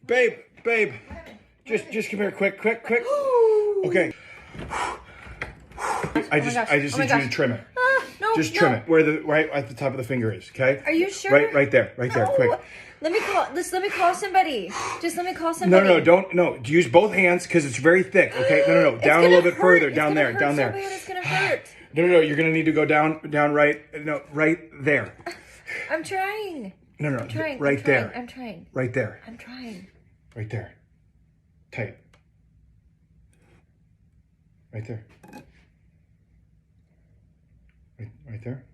Babe, just come here, quick. Okay. I just need you to trim it. No, Just trim it where the right at the top of the finger is. Okay. Are you sure? Right there, quick. Let me call somebody. Just let me call somebody. No. Use both hands because it's very thick. Okay. No. Down a little bit further. Down there. So bad, it's gonna hurt. No. You're gonna need to go down right. No, right there. I'm trying. No. I'm trying. Right there. I'm trying. Right there. I'm trying. Right there. Tight. Right there. Right there.